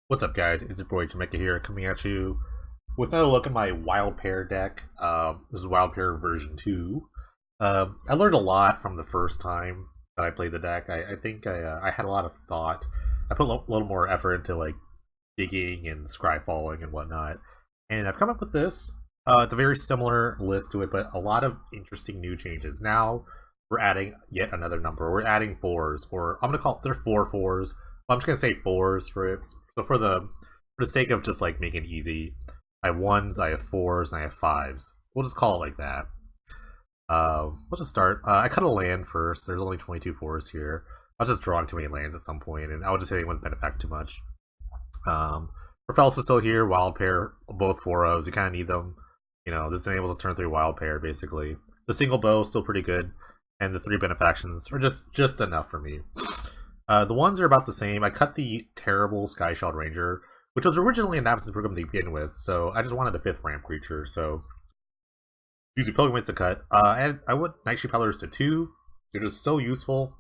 What's up, guys? It's your boy Jamaica here, coming at you with another look at my Wild Pair deck. This is Wild Pair version 2. I learned a lot from the first time that I played the deck. I think I had a lot of thought. I put a little more effort into like digging and scry following and whatnot, and I've come up with this. It's a very similar list to it, but a lot of interesting new changes. Now we're adding yet another number. We're adding fours, or I'm gonna call it, they're four fours. I'm just gonna say fours for it. So for the sake of just like making it easy, I have ones, I have fours, and I have fives. We'll just call it like that. We'll just start. I cut a land first. There's only 22 fours here. I was just drawing too many lands at some point, and I was just hitting with benefact too much. Rafel's is still here. Wild pair, both 4-0s. You kind of need them. You know, this enables a turn 3 wild pair basically. The single bow is still pretty good, and the 3 benefactions are just enough for me. The ones are about the same. I cut the terrible Skysheld Ranger, which was originally an absence program to begin with, so I just wanted a 5th ramp creature, so using Pilgrimages to cut. And I went Nightshade Peddlers to 2. They're just so useful.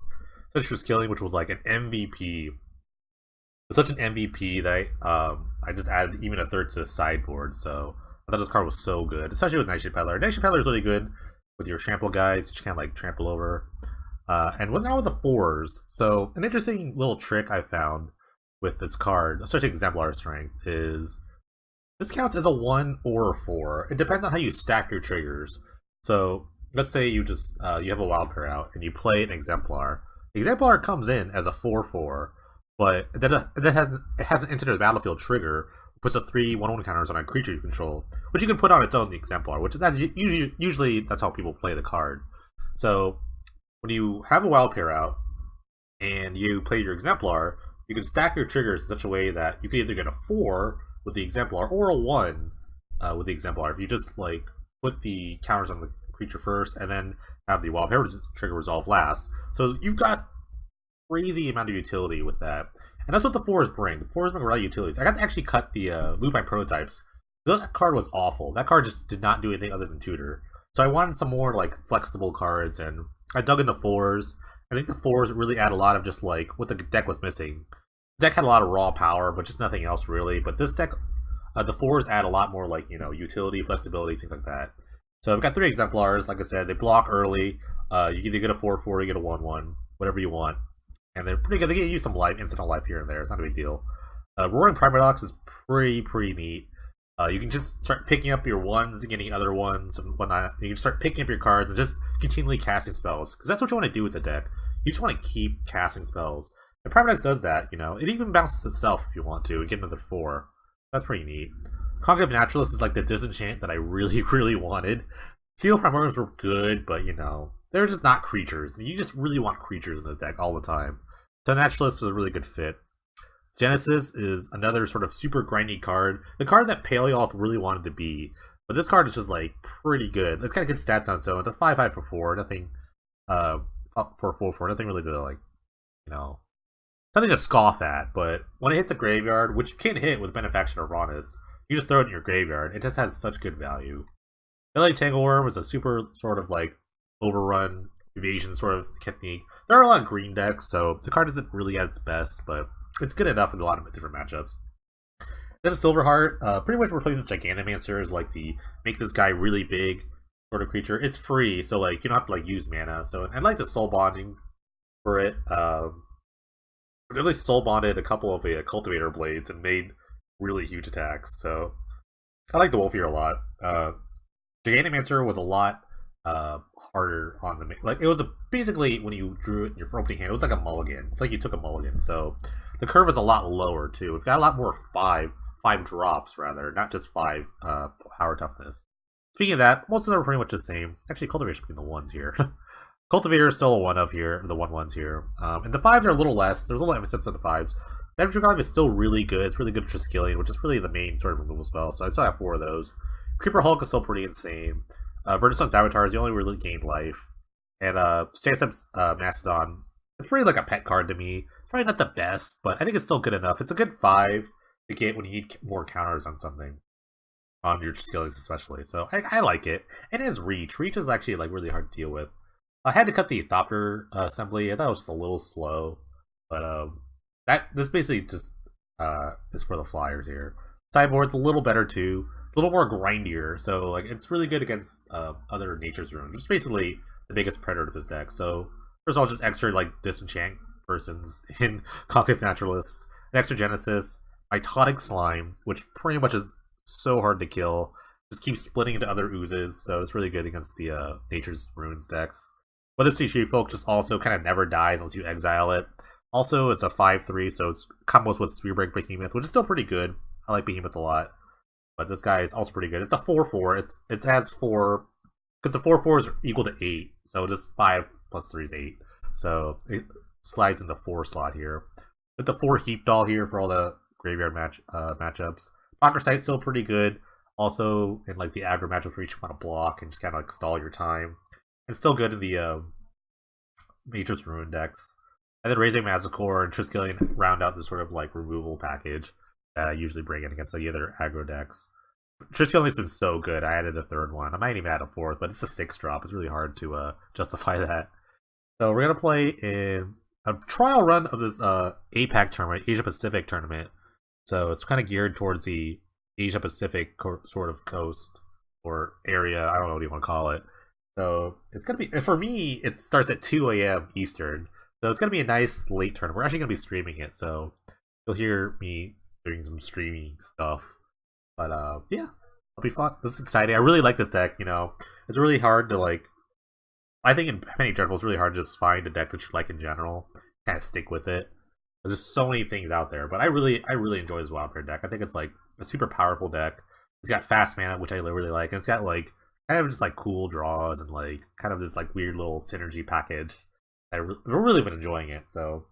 Such for skilling, which was like an MVP. It's such an MVP that I just added even a 3rd to the sideboard, so I thought this card was so good, especially with Nightshade Peddler. Nightshade Peddler is really good with your trample guys, you just kind of like trample over. And now with the 4s, so an interesting little trick I found with this card, especially Exemplar Strength, is this counts as a 1 or a 4. It depends on how you stack your triggers. So let's say you just you have a wild pair out and you play an Exemplar. The Exemplar comes in as a 4/4, but then it hasn't entered the battlefield trigger. Puts a 3/1/1 counters on a creature you control, which you can put on its own Exemplar, which that's usually that's how people play the card. So when you have a wild pair out and you play your Exemplar, you can stack your triggers in such a way that you can either get a 4 with the Exemplar or a 1 with the Exemplar. If you just like put the counters on the creature first and then have the wild pair trigger resolve last. So you've got crazy amount of utility with that. And that's what the 4s bring. The 4s bring a lot of utilities. I got to actually cut the Lupine Prototypes. That card was awful. That card just did not do anything other than tutor. So I wanted some more like flexible cards, and I dug into 4s. I think the 4s really add a lot of just like what the deck was missing. The deck had a lot of raw power, but just nothing else really. But this deck, the 4s add a lot more like, you know, utility, flexibility, things like that. So I've got 3 Exemplars. Like I said, they block early. You either get a 4/4 or you get a 1/1, whatever you want. And they're pretty good. They give you some life, instant life here and there. It's not a big deal. Roaring Primadox is pretty neat. You can just start picking up your 1s and getting other 1s and whatnot. You can start picking up your cards and just continually casting spells. Because that's what you want to do with the deck. You just want to keep casting spells. And Primadox does that, you know. It even bounces itself if you want to and get another 4. That's pretty neat. Conclave Naturalist is like the disenchant that I really wanted. Seal Primordials were good, but you know, they're just not creatures. You just really want creatures in this deck all the time. So Naturalist is a really good fit. Genesis is another sort of super grindy card. The card that Paleoth really wanted to be. But this card is just like pretty good. It's got good stats on its own. It's a 5/5 for 4. Nothing for 4/4. Nothing really to like, you know, something to scoff at. But when it hits a graveyard, which you can hit with Benefaction or Rawness, you just throw it in your graveyard. It just has such good value. LA Tangleworm was a super sort of like overrun evasion sort of technique. There are a lot of green decks, so the card isn't really at its best, but it's good enough in a lot of different matchups. Then Silverheart pretty much replaces Gigantamancers as like the make this guy really big sort of creature. It's free, so like you don't have to like use mana. So I like the soul bonding for it. I really soul bonded a couple of Cultivator Blades and made really huge attacks. So I like the Wolf here a lot. Gigantamancер was a lot harder on the like it was basically when you drew it in your opening hand, it was like a mulligan. It's like you took a mulligan, so the curve is a lot lower too. We've got a lot more five drops rather, not just 5 power toughness. Speaking of that, most of them are pretty much the same. Actually, Cultivator between the 1s here. Cultivator is still a 1 of here, the 1/1s here, and the 5s are a little less. There's a little emphasis on the 5s. Damage Reclave is still really good. It's really good for Triskelion, which is really the main sort of removal spell. So I still have 4 of those. Creeper Hulk is still pretty insane. Vertisun's Avatar is the only really gained life. And Sansep's Mastodon, it's pretty like a pet card to me. It's probably not the best, but I think it's still good enough. It's a good 5 to get when you need more counters on something. On your skills especially. So I like it. And it has reach. Reach is actually like really hard to deal with. I had to cut the Thopter assembly. I thought it was just a little slow. But this basically just is for the flyers here. Sideboard's a little better too. It's a little more grindier, so like it's really good against other Nature's Runes, which is basically the biggest predator of this deck. So first of all, just extra like disenchant persons in Conclave Naturalists, an extra Genesis, Mitotic Slime, which pretty much is so hard to kill. Just keeps splitting into other oozes, so it's really good against the Nature's Runes decks. But this feature folk just also kind of never dies unless you exile it. Also, it's a 5/3, so it's combos with Spearbreak Behemoth, which is still pretty good. I like Behemoth a lot. But this guy is also pretty good. It's a 4/4. It has 4... Because the 4/4 is equal to 8, so just 5 plus 3 is 8. So it slides in the 4 slot here. With the 4 Heap Doll here for all the graveyard matchups. Poker Sight's still pretty good. Also, in like the aggro matchups where you just want to block and just kind of like stall your time. And still good in the Matrix Ruin decks. And then Raising Mazacore and Triskelion round out this sort of like removal package that I usually bring in against the other aggro decks. Triskellion's been so good, I added a third one. I might even add a fourth, but it's a 6-drop. It's really hard to justify that. So we're going to play in a trial run of this APAC tournament, Asia Pacific tournament. So it's kind of geared towards the Asia Pacific sort of coast or area. I don't know what you want to call it. So it's going to be, for me, it starts at 2 a.m. Eastern. So it's going to be a nice late tournament. We're actually going to be streaming it, so you'll hear me doing some streaming stuff. But yeah, it'll be fun. This is exciting. I really like this deck, you know. It's really hard to, like... I think in Penny Dreadful, it's really hard to just find a deck that you like in general. Kind of stick with it. There's so many things out there, but I really enjoy this Wild Pair deck. I think it's, like, a super powerful deck. It's got fast mana, which I really like, and it's got, like, kind of just, like, cool draws and, like, kind of this, like, weird little synergy package. I've really been enjoying it, so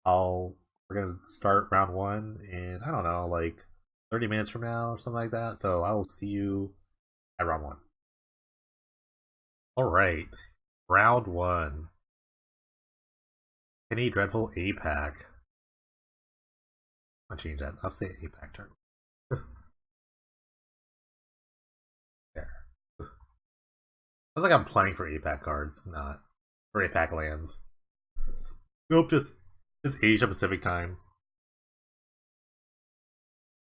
we're gonna start round 1 in, I don't know, like 30 minutes from now or something like that. So I will see you at round 1. Alright, round 1. Penny Dreadful APAC. I'll change that. I'll say APAC turn. There. Sounds like I'm playing for APAC cards, not. Or APAC lands. Nope, just Asia Pacific time.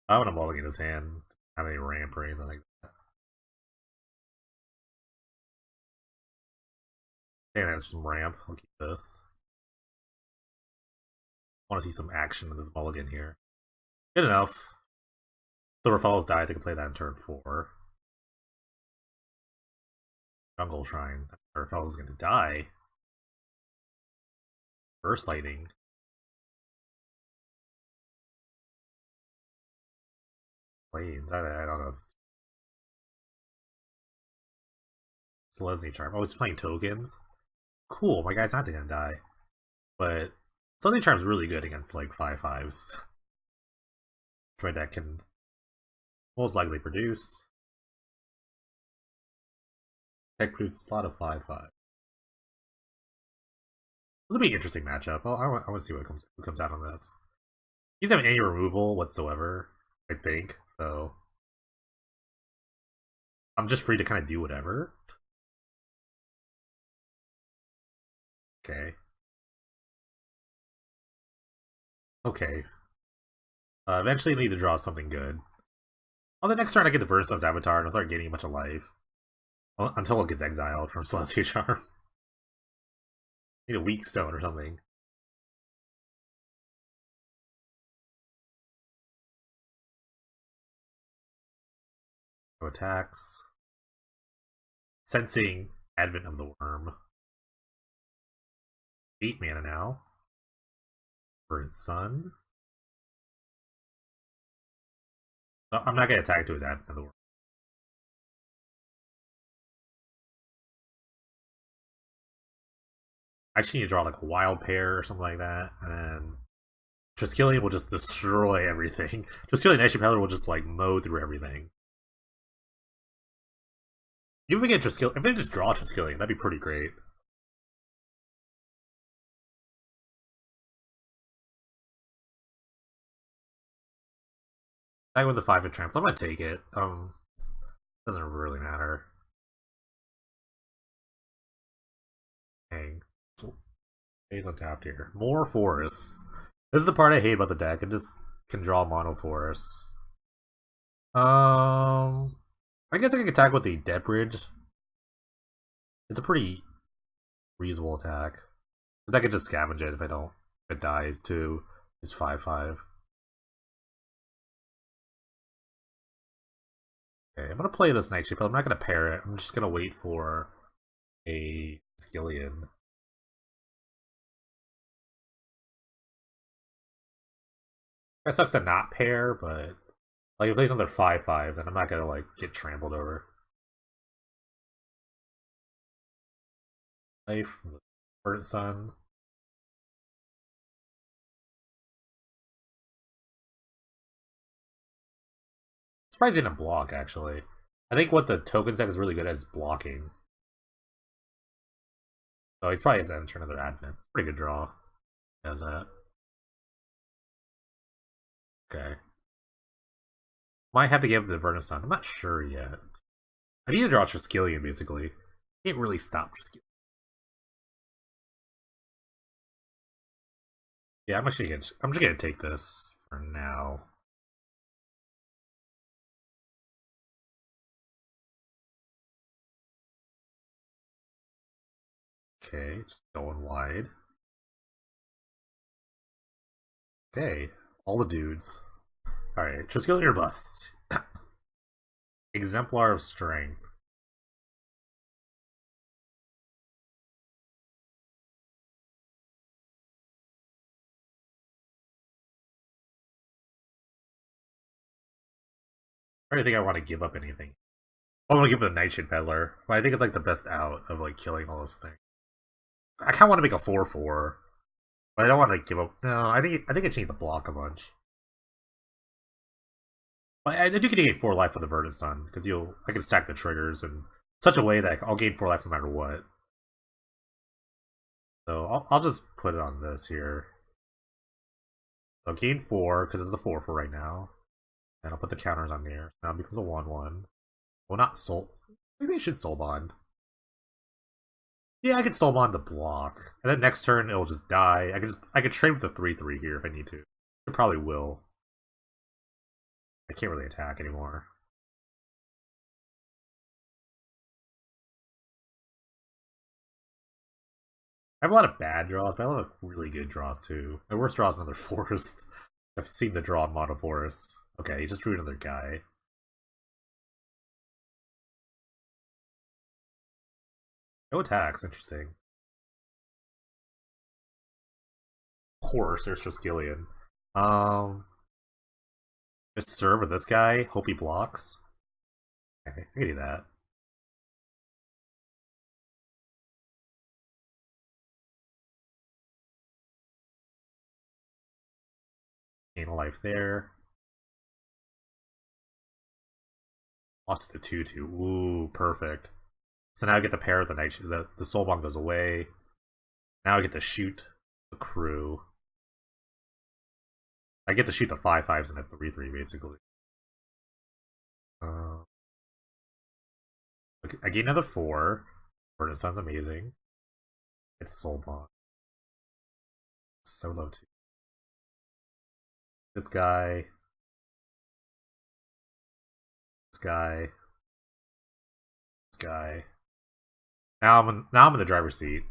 I want to mulligan his hand. Have any ramp or anything like that. And there's some ramp. I'll keep this. I want to see some action in this mulligan here. Good enough. Silver Falls dies. I can play that in turn 4. Jungle Shrine. Silver Falls is going to die. Burst Lightning. Blades. I don't know. Selesnya Charm. Oh, he's playing tokens. Cool. My guy's not gonna die. But Selesnya Charm's really good against like 5/5s. My deck can most likely produce. Deck produces a lot of 5/5. This will be an interesting matchup. I want to see what comes out on this. He doesn't have any removal whatsoever, I think, so I'm just free to kind of do whatever. Okay. Okay. Eventually I need to draw something good. On the next turn I get the Versailles Avatar and I'll start gaining a bunch of life. Until it gets exiled from Celestia Charm. Need a weak stone or something. No attacks. Sensing Advent of the Worm. 8 mana now. Burnt Sun. I'm not going to attack to his Advent of the Worm. I actually need to draw like a Wild Pair or something like that, and then Triskelion will just destroy everything. Triskelion Ice Peddler will just like mow through everything. Even if we get Triskelion, if they just draw Triskelion, that'd be pretty great. Back with the 5 trample, I'm gonna take it. Doesn't really matter. Dang. Stays untapped here. More forests. This is the part I hate about the deck. It just can draw mono forests. I guess I can attack with the Dead Bridge. It's a pretty reasonable attack. Because I could just scavenge it if I don't. If it dies too. It's 5/5. Okay, I'm gonna play this Nightshade, but I'm not gonna pair it. I'm just gonna wait for a Skillion. That sucks to not pair, but like if it plays another 5/5, then I'm not gonna like get trampled over. Life, Verdant Sun. Surprised he didn't block actually. I think what the tokens deck is really good at is blocking. So he's probably going to turn another advent. It's a pretty good draw. Has that. Okay. Might have to give the Verdant Sun. I'm not sure yet. I need to draw Triskelion, basically. Can't really stop Triskelion. Yeah, I'm just gonna take this for now. Okay, just going wide. Okay, all the dudes. Alright, Triskelion or bust. Exemplar of Strength. I don't think I want to give up anything. I want to give it a Nightshade Peddler, but I think it's like the best out of like killing all this thing. I kind of want to make a 4/4, but I don't want to give up. No, I think I just need to block a bunch. But I do gain 4 life with the Verdant Sun because I can stack the triggers in such a way that I'll gain 4 life no matter what. So I'll just put it on this here. So I'll gain 4 because it's the 4/4 right now, and I'll put the counters on there. Now it becomes a 1/1. Well, not soul. Maybe I should soul bond. Yeah, I could soul bond the block, and then next turn it'll just die. I could trade with the 3/3 here if I need to. I probably will. I can't really attack anymore. I have a lot of bad draws, but I have a lot of really good draws too. My worst draw is another forest. I've seen the draw in Mono Forest. Okay, he just drew another guy. No attacks, interesting. Of course, there's Triskelion. Just serve with this guy, hope he blocks. Okay, I can do that. Gain a life there. Lost to the 2/2. Ooh, perfect. So now I get the pair of the Night. The Soulbomb goes away. Now I get to shoot the crew. I get to shoot the 5/5s and a 3/3 basically. I gain another 4. Verdant Sun's amazing. Get the Soulbomb. So low too. This guy. This guy. This guy. Now I'm in the driver's seat.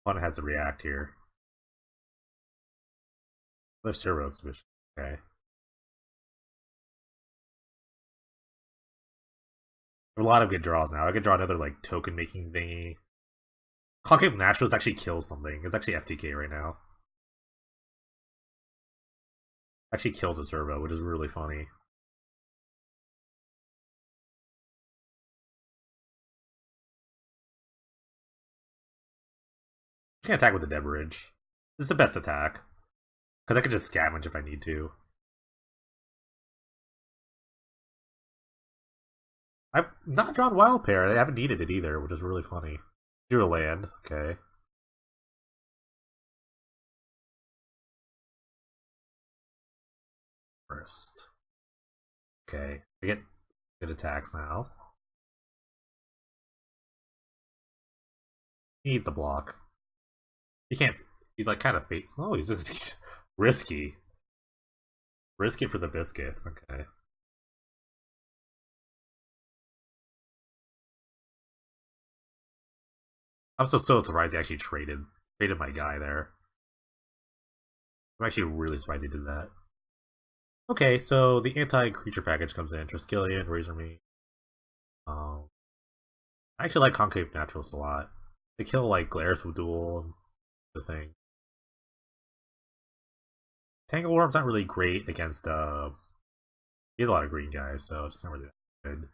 One has to react here. There's Zero Exhibition. Okay. A lot of good draws now. I could draw another like token making thingy. Concave Naturals actually kills something. It's actually FTK right now. Actually kills a servo, which is really funny. You can attack with the Dead Bridge. This is the best attack. Because I can just scavenge if I need to. I've not drawn Wild Pair. I haven't needed it either, which is really funny. Drew a land. Okay. First. Okay. I get good attacks now. He needs a block. He can't. He's like kind of fake. Oh, he's just risky. Risk it for the biscuit. Okay. I'm so surprised he actually traded my guy there. I'm actually really surprised he did that. Okay, so the anti-creature package comes in. Triskelion, Razormane. Um, I actually like Concave Naturalist a lot. They kill like Glares with Duel and the thing. Tangleworm's not really great against he has a lot of green guys, so it's not really that good.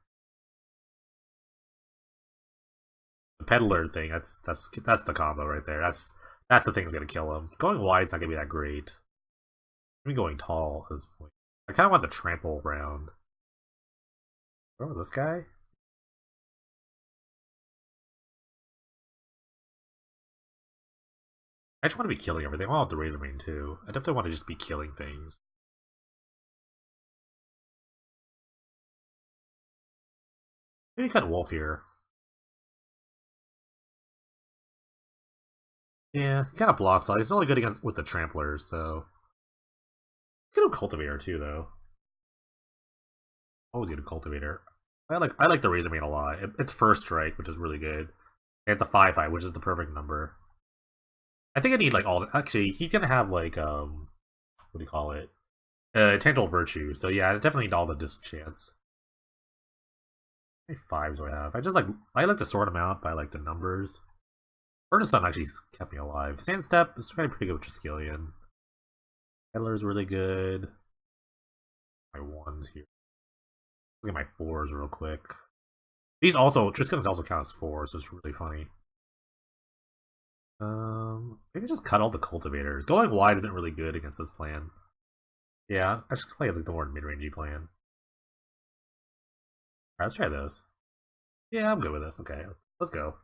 The Peddler thing, that's the combo right there. That's the thing that's gonna kill him. Going wide is not gonna be that great. Maybe going tall at this point. I kinda want the trample round. Oh, this guy? I just want to be killing everything. I want the Razormane too. I definitely want to just be killing things. Maybe cut Wolf here. Yeah, he kind of blocks all. He's only good against with the Tramplers, so get a Cultivator too, though. Always get a Cultivator. I like the Razormane a lot. It's first strike, which is really good. And it's a 5/5, which is the perfect number. I think I need like all. Actually, he's gonna have like what do you call it? Tangible Virtue. So yeah, I definitely need all the disenchants. How many fives do I have? I like to sort them out by like the numbers. Furnace Sun actually kept me alive. Sandstep is pretty good with Triskelion. Peddler's really good. My ones here. Look at my fours real quick. These also, Triskelions also count as fours, so it's really funny. Maybe just cut all the cultivators. Going wide isn't really good against this plan. Yeah, I should play like the more mid-rangey plan. Alright, let's try this. Yeah, I'm good with this. Okay, let's go.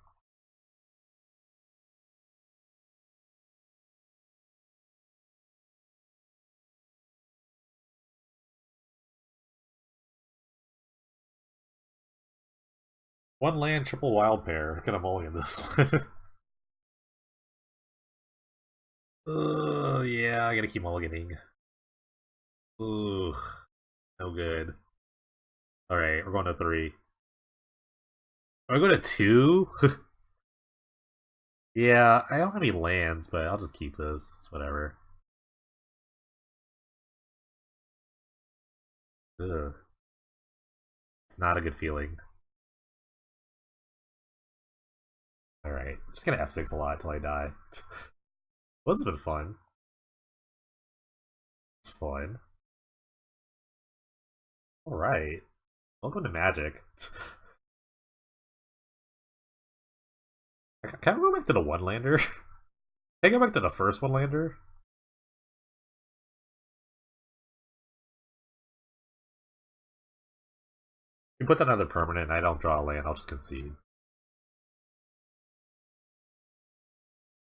One land, triple wild pair. Get a mulligan this one. Yeah, I gotta keep mulliganing. Ooh, no good. Alright, we're going to 3. Are we going to 2? Yeah, I don't have any lands, but I'll just keep this. It's whatever. Ugh. It's not a good feeling. Alright, just gonna F6 a lot until I die. Well, this has been fun. It's fun. Alright. Welcome to Magic. Can I go back to the one-lander? Can I go back to the first one-lander? He puts another permanent and I don't draw a land, I'll just concede.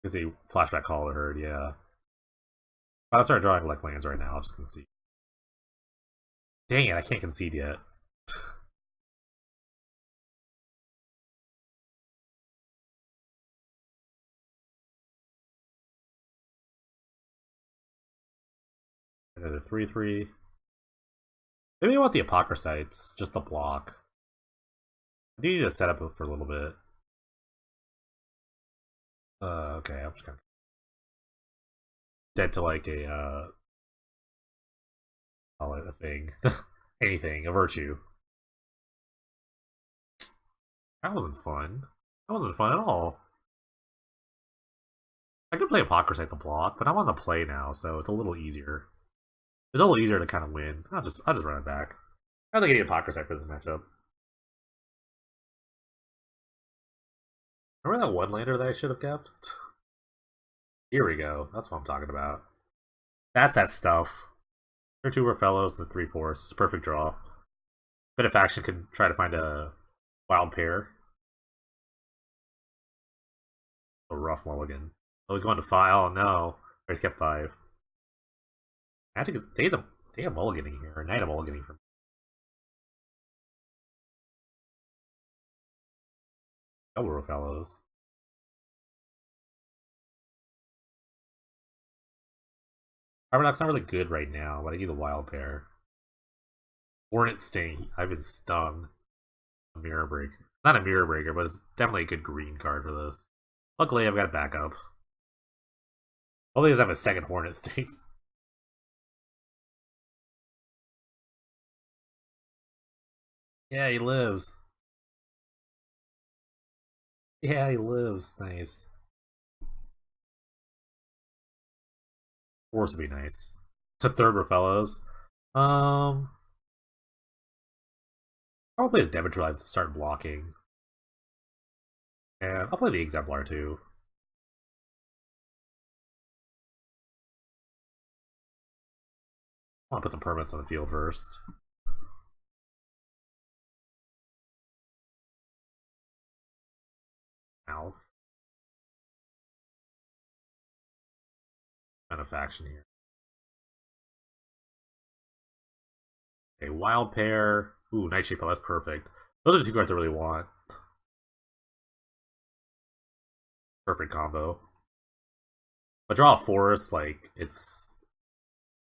Because he flashback call Herd, yeah. If I start drawing like lands right now, I'll just concede. Dang it, I can't concede yet. Another 3/3. Maybe I want the Apocryphites, just to block. I do need to set up for a little bit. Okay, I'm just gonna dead to like a call it a thing. Anything, a virtue. That wasn't fun. That wasn't fun at all. I could play Apocryphite to block, but I'm on the play now, so it's a little easier. It's a little easier to kind of win. I'll just run it back. I don't think I need Apocryphite for this matchup. Remember that one lander that I should have kept? Here we go. That's what I'm talking about. That's that stuff. There are 2 were fellows and the 3 forests. It's a perfect draw. Benefaction can try to find a wild pair. A rough mulligan. Oh, he's going to 5. Oh no. He's kept 5. Magic is they have mulliganing here. Or Knight of mulliganing for me. Double row fellows. Armadoc's not really good right now, but I need the wild pair. Hornet Sting. I've been stung. A mirror breaker. Not a mirror breaker, but it's definitely a good green card for this. Luckily, I've got backup. Hopefully, he doesn't have a second Hornet Sting. Yeah, he lives. Yeah, he lives. Nice. Force would be nice. To third Rafellos. Um, I'll play the Damage Drive to start blocking. And I'll play the Exemplar too. I want to put some permanents on the field first. Mouth. Benefaction here. A Wild Pair. Ooh, Nightshade Petal, that's perfect. Those are the two cards I really want. Perfect combo. But draw a Forest, like, it's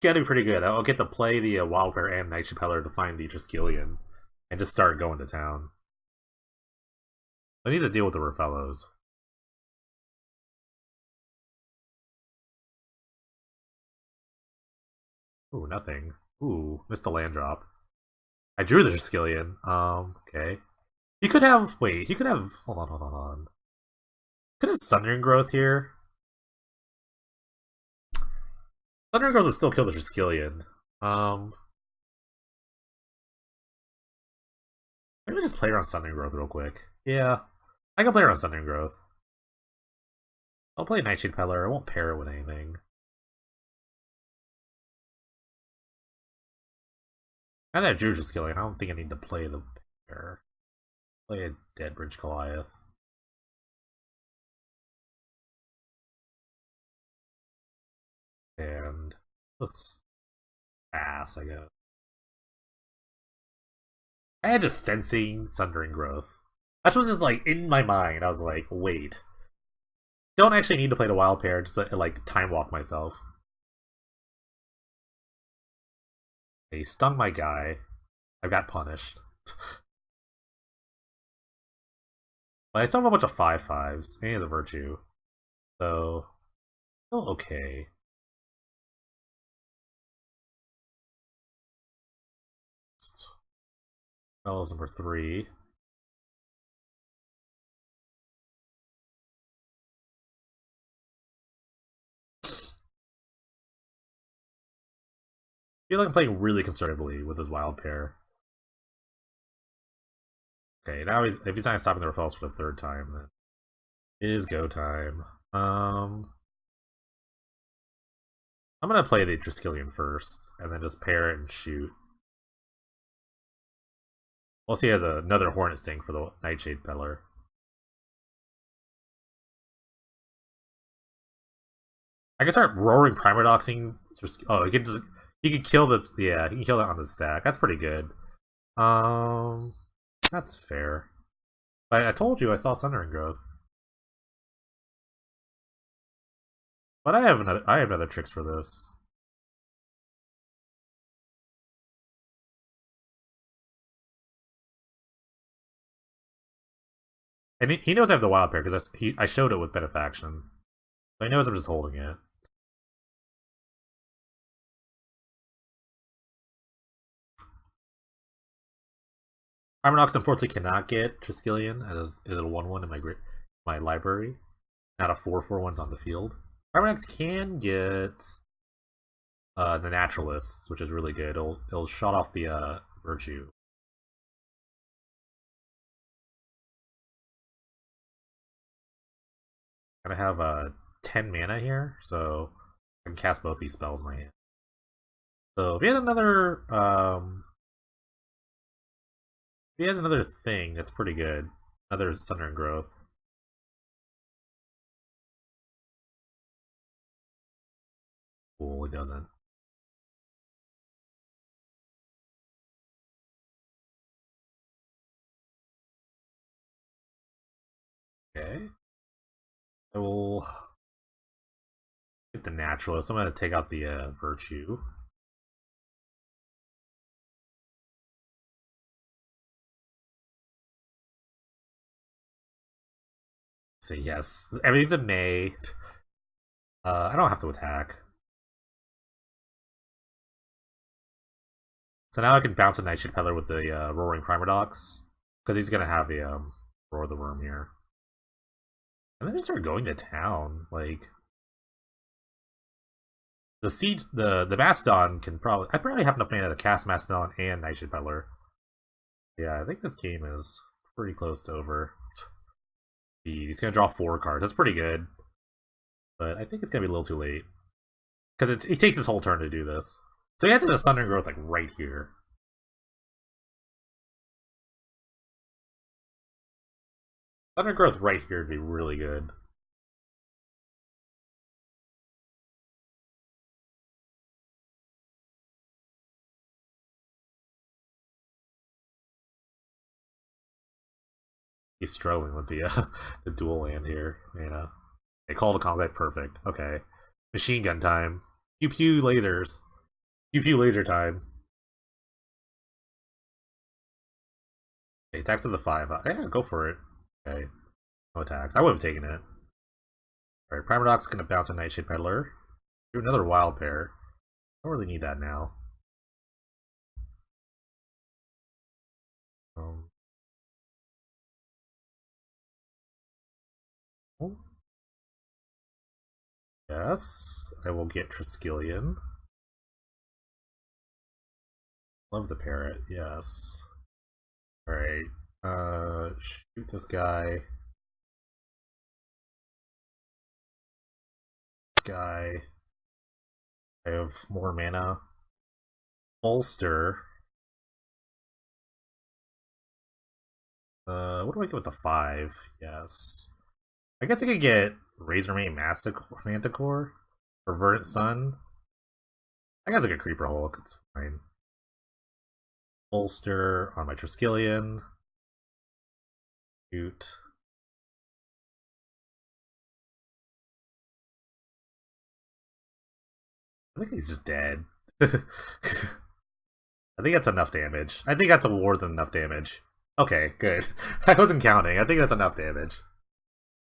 gotta be pretty good. I'll get to play the Wild Pair and Nightshade Petal to find the Triskelion and just start going to town. I need to deal with the Rafellos. Ooh, nothing. Ooh, missed the land drop. I drew the Triskelion. Okay. He could have. Wait, he could have. Hold on, hold on, hold on. Could have Sundering Growth here. Sundering Growth would still kill the Triskelion. Maybe just play around Sundering Growth real quick. Yeah, I can play around Sundering Growth. I'll play Nightshade Peddler. I won't pair it with anything. Now that I drew Triskelion, I don't think I need to play the pair. Play a Deadbridge Goliath. And let's pass, I guess. I had just sensing Sundering Growth. That's what was just like in my mind. I was like, wait. Don't actually need to play the wild pair, just like time walk myself. They stung my guy. I got punished. But I still have a bunch of 5/5s. And he has a virtue. So still okay. Spells number 3. I feel like I'm playing really conservatively with his wild pair. Okay, now if he's not stopping the referrals for the third time, then it is go time. I'm gonna play the Triskelion first, and then just pair it and shoot. Plus he has another Hornet Sting for the Nightshade Peddler. I can start roaring Primadoxing. Oh, he can kill the he can kill that on the stack. That's pretty good. Um, that's fair. I told you I saw Sundering Growth, but I have other tricks for this. And he knows I have the wild pair because I showed it with Benefaction, so he knows I'm just holding it. Armanox unfortunately cannot get Triskelion as a 1/1 in my library. Not a 4/4 one's on the field. Armanox can get the Naturalist, which is really good. It'll shut off the Virtue. I have 10 mana here, so I can cast both these spells in my hand. So if he has another thing that's pretty good, another Sundering Growth. Cool, he doesn't. Okay. I will Get the naturalist. I'm gonna take out the virtue. Say yes. Everything's a May. I don't have to attack. So now I can bounce a Nightshade Peddler with the Roaring Primadox. Because he's gonna have a Roar the Worm here. And then just start going to town. Like the siege, the Mastodon can probably. I probably have enough mana to cast Mastodon and Nightshade Peddler. Yeah, I think this game is pretty close to over. He's gonna draw 4 cards. That's pretty good, but I think it's gonna be a little too late because it takes his whole turn to do this. So he has the Sundering Growth like right here. Sundering Growth right here would be really good. He's struggling with the the dual land here. Yeah. They call the combat perfect. Okay. Machine gun time. Pew pew lasers. Pew pew laser time. Okay, attack to the 5. Yeah, go for it. Okay. No attacks. I would have taken it. Alright, Primadox gonna bounce a Nightshade Peddler. Do another wild pair. Don't really need that now. Oh. Yes, I will get Triskelion. Love the parrot, yes. Alright, shoot this guy. This guy. I have more mana. Bolster. What do I get with the 5? Yes. I guess I could get Razormane Manticore or Verdant Sun. I guess I get Creeper Hulk, it's fine. Bolster on my Triskelion. Shoot. I think he's just dead. I think that's enough damage. I think that's more than enough damage. Okay, good. I wasn't counting. I think that's enough damage.